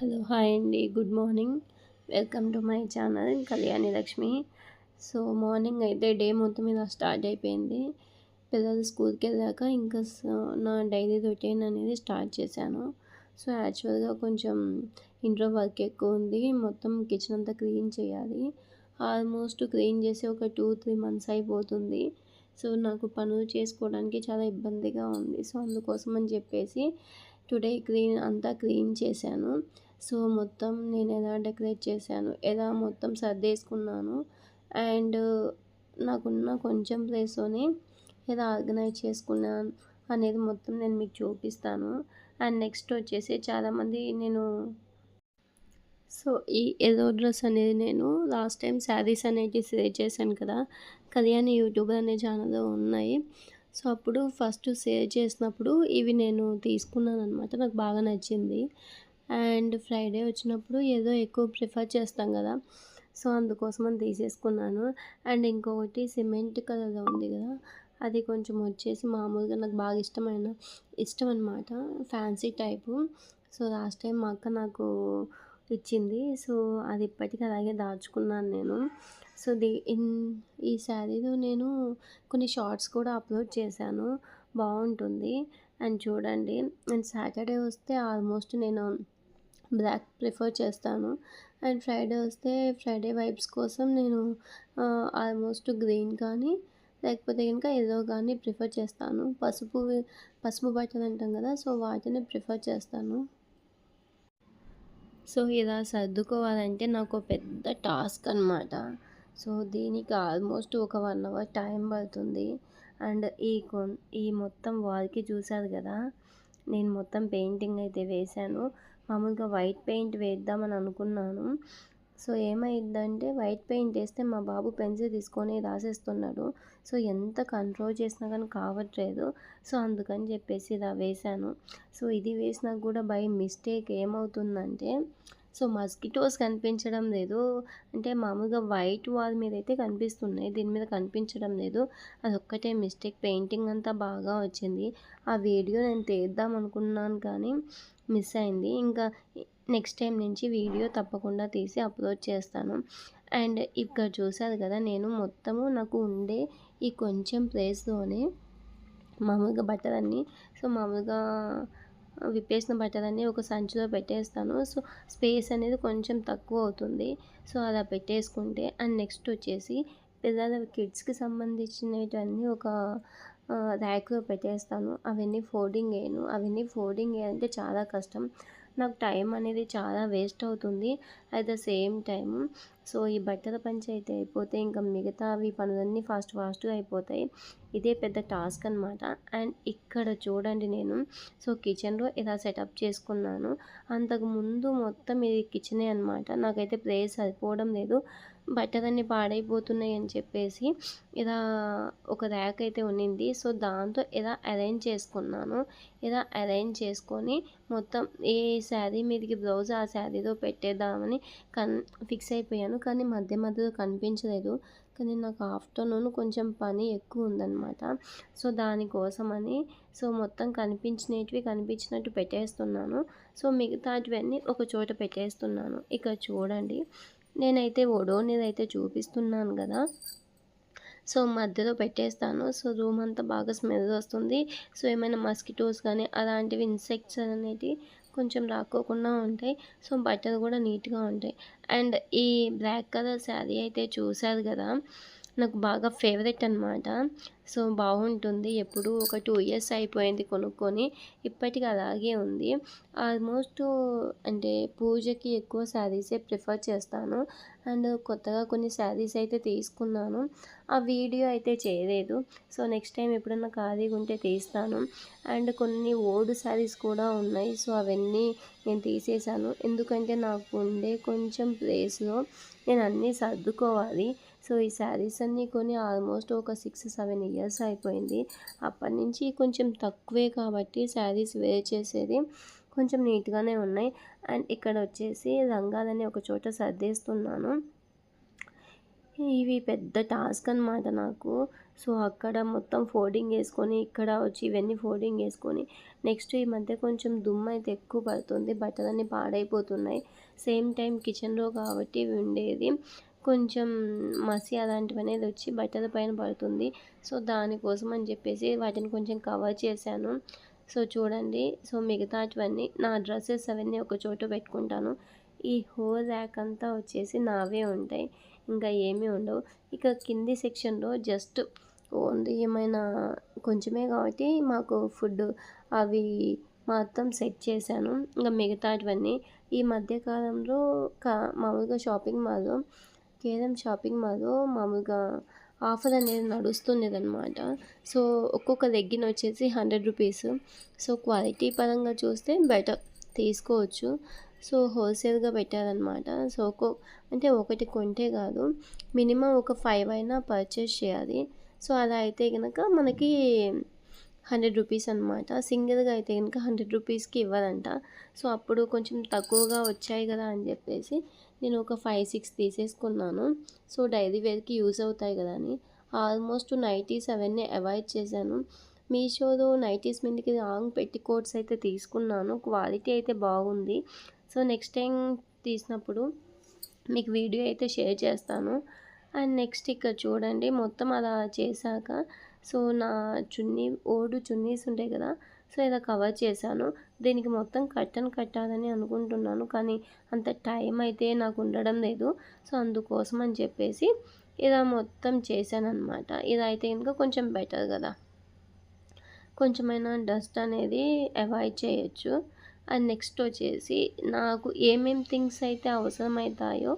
Hello hi అండి. Good morning. Welcome to my channel Kalyani Lakshmi. So morning అయితే day మొత్తం ఇలా స్టార్ట్ అయిపోయింది. పిల్లలు స్కూల్కి వెళ్ళాక ఇంకా నా డైలీ రొటీన్ అనేది స్టార్ట్ చేశాను. సో యాక్చువల్గా కొంచెం ఇంట్లో వర్క్ ఎక్కువ ఉంది. మొత్తం కిచెన్ అంతా క్లీన్ చేయాలి. ఆల్మోస్ట్ క్లీన్ చేసి ఒక 2-3 మంత్స్ అయిపోతుంది. సో నాకు పనులు చేసుకోవడానికి చాలా ఇబ్బందిగా ఉంది. సో అందుకోసం అని చెప్పేసి టుడే అంతా క్లీన్ చేశాను. సో మొత్తం నేను ఎలా డెకరేట్ చేశాను, ఎలా మొత్తం సర్దేసుకున్నాను అండ్ నాకున్న కొంచెం ప్లేస్‌లోనే ఎలా ఆర్గనైజ్ చేసుకున్నాను అనేది మొత్తం నేను మీకు చూపిస్తాను. అండ్ నెక్స్ట్ వచ్చేసి చాలామంది సో ఈ యెల్లో డ్రెస్ అనేది నేను లాస్ట్ టైం శారీస్ అనేటివి షేర్ చేశాను కదా! కళ్యాణి యూట్యూబర్ అనే ఛానల్‌లో ఉన్నాయి. సో అప్పుడు ఫస్ట్ షేర్ చేసినప్పుడు ఇవి నేను తీసుకున్నాననమాట. నాకు బాగా నచ్చింది. అండ్ ఫ్రైడే వచ్చినప్పుడు ఏదో ఎక్కువ ప్రిఫర్ చేస్తాం కదా! సో అందుకోసమని తీసేసుకున్నాను. అండ్ ఇంకొకటి సిమెంట్ కలర్‌లో ఉంది కదా! అది కొంచెం వచ్చేసి మామూలుగా నాకు బాగా ఇష్టం అనమాట. Fancy type. So last time మా అక్క నాకు ఇచ్చింది. సో అది ఇప్పటికి అలాగే దాచుకున్నాను నేను. సో ఈ శారీలో నేను కొన్ని షార్ట్స్ కూడా అప్లోడ్ చేశాను. బాగుంటుంది. అండ్ చూడండి. అండ్ సాటర్డే వస్తే ఆల్మోస్ట్ నేను బ్లాక్ ప్రిఫర్ చేస్తాను. అండ్ ఫ్రైడే వస్తే ఫ్రైడే వైబ్స్ కోసం నేను ఆల్మోస్ట్ గ్రీన్ కానీ లేకపోతే కనుక యెల్లో కానీ ప్రిఫర్ చేస్తాను. పసుపు బట్టలు అంటాం కదా! సో వాటిని ప్రిఫర్ చేస్తాను. సో ఇలా సర్దుకోవాలంటే నాకు పెద్ద టాస్క్ అనమాట. సో దీనికి ఆల్మోస్ట్ ఒక 1 అవర్ టైం పడుతుంది. అండ్ ఈ మొత్తం వాల్‌కి చూసారు కదా! నేను మొత్తం పెయింటింగ్ అయితే వేశాను. మామూలుగా వైట్ పెయింట్ వేద్దామని అనుకున్నాను. సో ఏమైందంటే వైట్ పెయింట్ వేస్తే మా బాబు పెన్సిల్ తీసుకొని రాసేస్తున్నాడు. సో ఎంత కంట్రోల్ చేసినా కానీ కావట్లేదు. సో అందుకని చెప్పేసి ఇలా వేశాను. సో ఇది వేసినా కూడా బై మిస్టేక్ ఏమవుతుందంటే సో మస్కిటోస్ కనిపించడం లేదు. అంటే మామూలుగా వైట్ వాల్ మీద అయితే కనిపిస్తున్నాయి. దీని మీద కనిపించడం లేదు. అదొక్కటే మిస్టేక్. పెయింటింగ్ అంతా బాగా వచ్చింది. ఆ వీడియో నేను తీద్దాం అనుకున్నాను కానీ మిస్ అయింది. ఇంకా నెక్స్ట్ టైం నుంచి వీడియో తప్పకుండా తీసి అప్లోడ్ చేస్తాను. అండ్ ఇక్కడ చూసారు కదా! నేను మొత్తము నాకు ఉండే ఈ కొంచెం ప్లేస్‌లోనే మామూలుగా బట్టలన్నీ మామూలుగా విప్పేసిన బట్టలన్నీ ఒక సంచిలో పెట్టేస్తాను. సో స్పేస్ అనేది కొంచెం తక్కువ అవుతుంది. సో అలా పెట్టేసుకుంటే అండ్ నెక్స్ట్ వచ్చేసి పిల్లల కిడ్స్‌కి సంబంధించినవన్నీ ఒక ర్యాక్‌లో పెట్టేస్తాను. అవన్నీ ఫోల్డింగ్ చేయాలంటే చాలా కష్టం. నాకు టైం అనేది చాలా వేస్ట్ అవుతుంది. At the same time so ఈ బట్టల పంచాయతీ అయిపోతే ఇంకా మిగతావి పనులన్నీ ఫాస్ట్‌గా అయిపోతాయి. ఇదే పెద్ద టాస్క్ అనమాట. అండ్ ఇక్కడ చూడండి నేను కిచెన్‌లో ఇలా సెటప్ చేసుకున్నాను. అంతకుముందు మొత్తం ఇది కిచెనే అనమాట. నాకైతే ప్లేస్ సరిపోవడం లేదు. బట్టలన్నీ పాడైపోతున్నాయి అని చెప్పేసి ఇలా ఒక ర్యాక్ అయితే ఉన్నింది. సో దాంతో ఇలా అరేంజ్ చేసుకున్నాను. ఇలా అరేంజ్ చేసుకొని మొత్తం ఏ శారీ మీదకి బ్లౌజ్ ఆ శారీలో పెట్టేద్దామని ఫిక్స్ అయిపోయాను. కానీ మధ్యలో కనిపించలేదు. కానీ నాకు ఆఫ్టర్‌నూన్ కొంచెం పని ఎక్కువ ఉందన్నమాట. సో దానికోసమని మొత్తం కనిపించినట్టు పెట్టేస్తున్నాను. సో మిగతాటివన్నీ ఒక చోట పెట్టేస్తున్నాను. ఇక్కడ చూడండి. నేనైతే ఓడోనిదైతే చూపిస్తున్నాను కదా! సో మధ్యలో పెట్టేస్తాను. సో రూమ్ అంతా బాగా స్మెల్ వస్తుంది. సో ఏమైనా మస్కిటోస్ కానీ అలాంటివి ఇన్సెక్ట్స్ అనేటివి కొంచెం రాకోకుండా ఉంటాయి. సో బట్టలు కూడా నీట్‌గా ఉంటాయి. అండ్ ఈ బ్లాక్ కలర్ శారీ అయితే చూసారు కదా! నాకు బాగా ఫేవరెట్ అనమాట. సో బాగుంటుంది. ఎప్పుడు ఒక 2 ఇయర్స్ అయిపోయింది కొనుక్కొని. ఇప్పటికి అలాగే ఉంది. ఆల్మోస్ట్ అంటే పూజకి ఎక్కువ శారీసే ప్రిఫర్ చేస్తాను. అండ్ కొత్తగా కొన్ని శారీస్ అయితే తీసుకున్నాను. ఆ వీడియో అయితే చేయలేదు. సో నెక్స్ట్ టైం ఎప్పుడన్నా ఖాళీగా ఉంటే తీస్తాను. అండ్ కొన్ని ఓల్డ్ శారీస్ కూడా ఉన్నాయి. సో అవన్నీ నేను తీసేసాను. ఎందుకంటే నాకు ఉండే కొంచెం ప్లేస్‌లో నేను అన్నీ సర్దుకోవాలి. సో ఈ శారీస్ అన్నీ కొని ఆల్మోస్ట్ ఒక 6-7 ఇయర్స్ అయిపోయింది. అప్పటినుంచి కొంచెం తక్కువే కాబట్టి శారీస్ వేర్ చేసేది. కొంచెం నీట్‌గానే ఉన్నాయి. అండ్ ఇక్కడ వచ్చేసి లంగాలని ఒక చోట సర్దేస్తున్నాను. ఇవి పెద్ద టాస్క్ అనమాట నాకు. సో, అక్కడ మొత్తం ఫోల్డింగ్ యేసుకొని, ఇక్కడ వచ్చి ఇవన్నీ ఫోల్డింగ్ యేసుకొని, నెక్స్ట్ ఈ మధ్య కొంచెం దుమ్మయితే ఎక్కువ పడుతుంది. బట్టలన్నీ పాడైపోతున్నాయి. సేమ్ టైం కిచెన్‌లో కాబట్టి ఇవి ఉండేది. కొంచెం మసి అలాంటివనేది వచ్చి బట్టల పైన పడుతుంది. సో, దానికోసం అని చెప్పేసి వాటిని కొంచెం కవర్ చేశాను. సో, చూడండి. సో, మిగతాటివన్నీ నా డ్రెసెస్ అవన్నీ ఒక చోట పెట్టుకుంటాను. ఈ హోల్ ర్యాక్ అంతా వచ్చేసి నావే ఉంటాయి. ఇంకా ఏమీ ఉండవు. ఇక కింది సెక్షన్‌లో జస్ట్ ఓన్లీ ఏమైనా కొంచెమే కాబట్టి మాకు ఫుడ్ అవి మొత్తం సెట్ చేశాను. ఇంక మిగతాటివన్నీ ఈ మధ్య కాలంలో మామూలుగా షాపింగ్ మాల్‌లో కేఎల్ఎం షాపింగ్ మాల్‌లో మామూలుగా ఆఫర్ అనేది నడుస్తున్నదనమాట. సో, ఒక్కొక్క లెగ్గిన్ వచ్చేసి రూ. 100. సో, క్వాలిటీ పరంగా చూస్తే బెటర్ తీసుకోవచ్చు. సో, హోల్‌సేల్‌గా పెట్టారనమాట. సో, అంటే ఒకటి కొంటే కాదు. మినిమమ్ ఒక 5 అయినా పర్చేస్ చేయాలి. సో, అలా అయితే గనక మనకి రూ. 100 అనమాట. సింగిల్‌గా అయితే గనుక రూ. 100కి ఇవ్వరంట. సో, అప్పుడు కొంచెం తక్కువగా వచ్చాయి కదా అని చెప్పేసి నేను ఒక 5, 6 తీసేసుకున్నాను. సో, డైలీ వేర్‌కి యూజ్ అవుతాయి కదా అని. ఆల్మోస్ట్ నైటీస్ అవన్నీ అవాయిడ్ చేశాను. మీషోలో నైటీస్ మీదకి లాంగ్ పెట్టికోట్స్ అయితే తీసుకున్నాను. క్వాలిటీ అయితే బాగుంది. సో, నెక్స్ట్ టైం తీసినప్పుడు మీకు వీడియో అయితే షేర్ చేస్తాను. అండ్ నెక్స్ట్ ఇక్కడ చూడండి మొత్తం అలా చేశాక సో, నా ఓల్డ్ చున్నీస్ ఉంటాయి కదా! సో, ఇలా కవర్ చేశాను. దీనికి మొత్తం కర్టెన్ కట్టాలని అనుకుంటున్నాను. కానీ అంత టైం అయితే నాకు ఉండడం లేదు. సో, అందుకోసం అని చెప్పేసి ఇలా మొత్తం చేశాననమాట. ఇలా అయితే ఇంకా కొంచెం బెటర్ కదా! కొంచెమైనా డస్ట్ అనేది అవాయిడ్ చేయొచ్చు. అండ్ నెక్స్ట్ వచ్చేసి నాకు థింగ్స్ అయితే అవసరమవుతాయో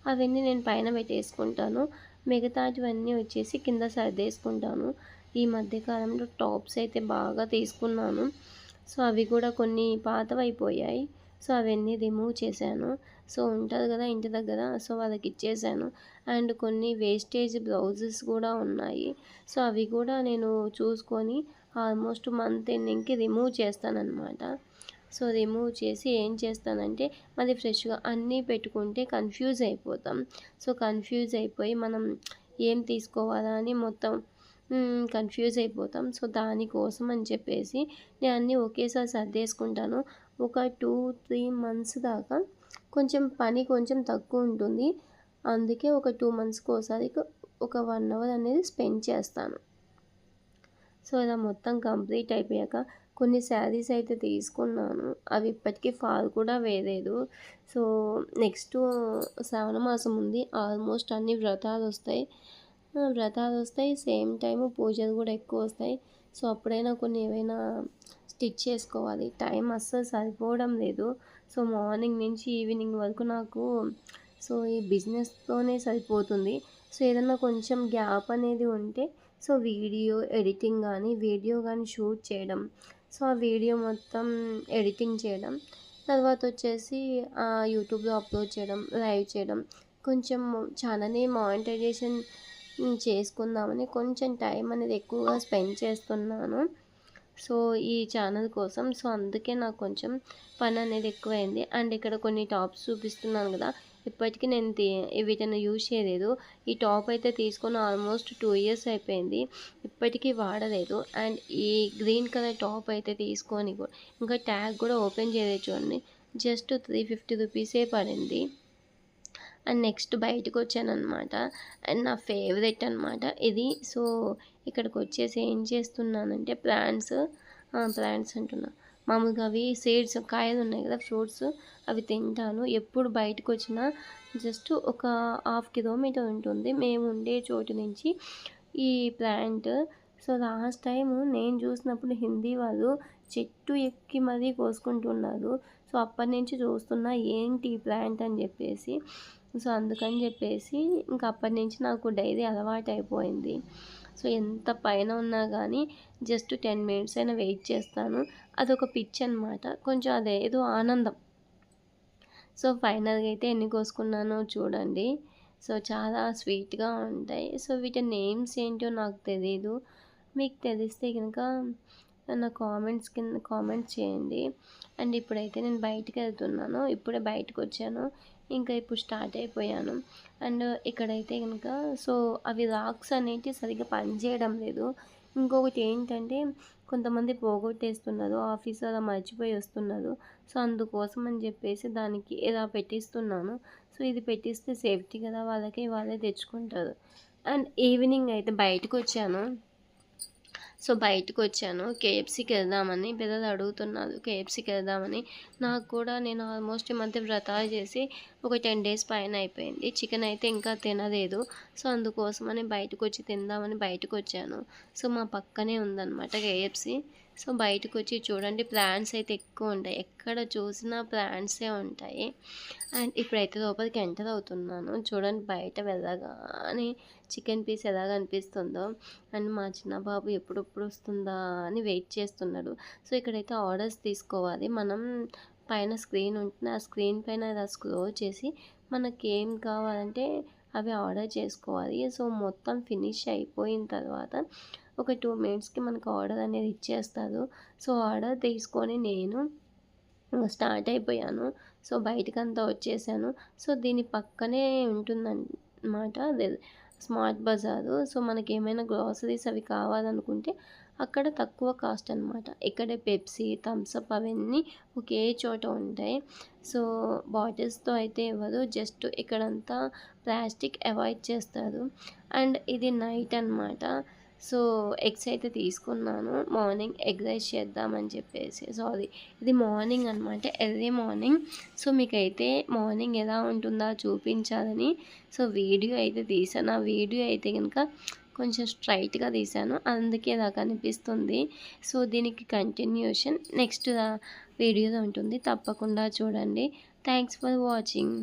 అవన్నీ నేను పైన పెట్టేసుకుంటాను. మిగతాటివన్నీ వచ్చేసి కింద సర్దేసుకుంటాను. ఈ మధ్య కాలంలో టాప్స్ అయితే బాగా తీసుకున్నాను. సో, అవి కూడా కొన్ని పాతవైపోయాయి. సో, అవన్నీ రిమూవ్ చేశాను. సో, ఉంటది కదా ఇంటి దగ్గర. సో, వాళ్ళకి ఇచ్చేసాను. అండ్ కొన్ని వేస్టేజ్ బ్లౌజెస్ కూడా ఉన్నాయి. సో, అవి కూడా నేను చూసుకొని ఆల్మోస్ట్ మంత్ ఎండింగ్‌కి రిమూవ్ చేస్తాననమాట. సో, రిమూవ్ చేసి ఏం చేస్తానంటే మళ్ళీ ఫ్రెష్‌గా అన్నీ పెట్టుకుంటే కన్‌ఫ్యూజ్ అయిపోతాం. సో, కన్‌ఫ్యూజ్ అయిపోయి మనం ఏం తీసుకోవాలా అని మొత్తం కన్‌ఫ్యూజ్ అయిపోతాం. సో, దానికోసం అని చెప్పేసి నేను అన్నీ ఒకేసారి సర్దేసుకుంటాను. ఒక 2, 3 మంత్స్ దాకా కొంచెం తక్కువ ఉంటుంది. అందుకే ఒక 2 మంత్స్‌కోసారి ఒక 1 అవర్ అనేది స్పెండ్ చేస్తాను. సో, ఇలా మొత్తం కంప్లీట్ అయిపోయాక కొన్ని శారీస్ అయితే తీసుకున్నాను. అవి ఇప్పటికీ ఫాల్ కూడా వేయలేదు. సో, నెక్స్ట్ శ్రావణ మాసం ఉంది. ఆల్మోస్ట్ అన్ని వ్రతాలొస్తాయి. సేమ్ టైము పూజలు కూడా ఎక్కువొస్తాయి. సో, అప్పుడైనా కొన్ని ఏవైనా స్టిచ్ చేసుకోవాలి. టైం అస్సలు సరిపోవడం లేదు. సో, మార్నింగ్ నుంచి ఈవినింగ్ వరకు నాకు ఈ బిజినెస్‌తోనే సరిపోతుంది. సో, ఏదన్నా కొంచెం గ్యాప్ అనేది ఉంటే వీడియో ఎడిటింగ్ వీడియో కానీ షూట్ చేయడం. సో, ఆ వీడియో మొత్తం ఎడిటింగ్ చేయడం. తర్వాత వచ్చేసి యూట్యూబ్‌లో అప్లోడ్ చేయడం, లైవ్ చేయడం. కొంచెం ఛానల్‌ని మానిటైజేషన్ చేసుకుందామని కొంచెం టైం అనేది ఎక్కువగా స్పెండ్ చేస్తున్నాను. సో, ఈ ఛానల్ కోసం. సో, అందుకే నాకు కొంచెం పననేది ఎక్కువైంది. అండ్ ఇక్కడ కొన్ని టాప్స్ చూపిస్తున్నాను గదా! ఇప్పటికి నేను వీటిని యూజ్ చేయలేదు. ఈ టాప్ అయితే తీసుకొని ఆల్మోస్ట్ 2 ఇయర్స్ అయిపోయింది. ఇప్పటికీ వాడలేదు. అండ్ ఈ గ్రీన్ కలర్ టాప్ అయితే తీసుకొని ఇంకా ట్యాగ్ కూడా ఓపెన్ చేయలేదు చూడండి. జస్ట్ 350 రూపీసే పడింది. అండ్ నెక్స్ట్ బయటకొచ్చాననమాట. అండ్ నా ఫేవరెట్ అనమాట ఇది. సో, ఇక్కడికొచ్చేసి ఏం చేస్తున్నానంటే ప్లాంట్స్ అంటున్నా. మామూలుగా అవి సీడ్స్ కాయలున్నాయి కదా! ఫ్రూట్స్ అవి తింటాను. ఎప్పుడు బయటకొచ్చినా జస్ట్ ఒక హాఫ్ కిలోమీటర్ ఉంటుంది మేము ఉండే చోటు నుంచి ఈ ప్లాంట్. సో, లాస్ట్ టైము నేను చూసినప్పుడు హిందీ వాళ్ళు చెట్టు ఎక్కి మరీ కోసుకుంటున్నారు. సో, అప్పటినుంచి చూస్తున్నా ఏంటి ఈ ప్లాంట్ అని చెప్పేసి. సో, అందుకని చెప్పేసి ఇంక అప్పటినుంచి నాకు డైలీ అలవాటయిపోయింది. సో, ఎంత పైన ఉన్నా కానీ జస్ట్ 10 మినిట్స్ అయినా వెయిట్ చేస్తాను. అదొక పిచ్చనమాట. కొంచెం అదేదో ఆనందం. సో, ఫైనల్‌గా అయితే ఎన్ని కోసుకున్నానో చూడండి. సో, చాలా స్వీట్‌గా ఉంటాయి. సో, వీటి నేమ్స్ ఏంటో నాకు తెలీదు. మీకు తెలిస్తే గనక నా కామెంట్స్ కింద కామెంట్ చేయండి. అండ్ ఇప్పుడైతే నేను బయటికెళ్తున్నాను. ఇప్పుడే బయటకొచ్చాను. ఇంకా ఇప్పుడు స్టార్ట్ అయిపోయాను. అండ్ ఇక్కడైతే గనుక సో, అవి రాక్స్ అనేటివి సరిగ్గా పనిచేయడం లేదు. ఇంకొకటి ఏంటంటే కొంతమంది పోగొట్టేస్తున్నారు. ఆఫీస్‌లో అలా మర్చిపోయి వస్తున్నారు. సో, అందుకోసం అని చెప్పేసి దానికి ఇలా పెట్టిస్తున్నాను. సో, ఇది పెట్టిస్తే సేఫ్టీ కదా! వాళ్ళే తెచ్చుకుంటారు. అండ్ ఈవినింగ్ అయితే బయటకొచ్చాను. సో, బయటకొచ్చాను. కేఎఫ్‌సీకెళ్దామని పిల్లలు అడుగుతున్నారు కేఎఫ్‌సీకెళ్దామని. నాకు కూడా నేను ఆల్మోస్ట్ ఈ మధ్య వ్రతాలు చేసి ఒక 10 డేస్ పైన అయిపోయింది. చికెన్ అయితే ఇంకా తినలేదు. సో, అందుకోసమని బయటకొచ్చి తిందామని బయటకొచ్చాను. సో, మా పక్కనే ఉందనమాట కేఎఫ్‌సీ. సో, బయటకొచ్చి చూడండి ప్లాంట్స్ అయితే ఎక్కువుంటాయి. ఎక్కడ చూసినా ప్లాంట్సే ఉంటాయి. అండ్ ఇప్పుడైతే లోపలికి ఎంటర్ అవుతున్నాను. చూడండి బయట వెళ్ళగానే చికెన్ పీస్ ఎలా కనిపిస్తుందో. అండ్ మా చిన్న బాబు ఎప్పుడెప్పుడు వస్తుందా అని వెయిట్ చేస్తున్నాడు. సో, ఇక్కడైతే ఆర్డర్స్ తీసుకోవాలి. మనం పైన స్క్రీన్ ఉంటుంది. ఆ స్క్రీన్ పైన ఇలా స్క్రోల్ చేసి మనకేం కావాలంటే అవి ఆర్డర్ చేసుకోవాలి. సో, మొత్తం ఫినిష్ అయిపోయిన తర్వాత ఒక 2 మినిట్స్‌కి మనకు ఆర్డర్ అనేది ఇచ్చేస్తారు. సో, ఆర్డర్ తీసుకొని నేను స్టార్ట్ అయిపోయాను. సో, బయటికంతా వచ్చేసాను. సో, దీని పక్కనే ఉంటుందన్నమాట. అదే స్మార్ట్ బజారు. సో, మనకేమైనా గ్రోసరీస్ అవి కావాలనుకుంటే అక్కడ తక్కువ కాస్ట్ అనమాట. ఇక్కడే పెప్సీ, థమ్స్ అప్ అవన్నీ ఒకే చోట ఉంటాయి. సో, బాటిల్స్‌తో అయితే ఇవ్వరు. జస్ట్ ఇక్కడంతా ప్లాస్టిక్ అవాయిడ్ చేస్తారు. అండ్ ఇది నైట్ అనమాట. సో, ఎగ్స్ అయితే తీసుకున్నాను. మార్నింగ్ ఎగ్ రైస్ చేద్దామని చెప్పేసి. సారీ, ఇది మార్నింగ్ అనమాట. Early morning. సో, మీకైతే మార్నింగ్ ఎలా ఉంటుందా చూపించాలని సో, వీడియో అయితే తీశాను. ఆ వీడియో అయితే గనుక కొంచెం స్ట్రైట్‌గా తీశాను. అందుకే ఇలా కనిపిస్తుంది. సో, దీనికి కంటిన్యూషన్ నెక్స్ట్ వీడియోలో ఉంటుంది. తప్పకుండా చూడండి. Thanks for watching.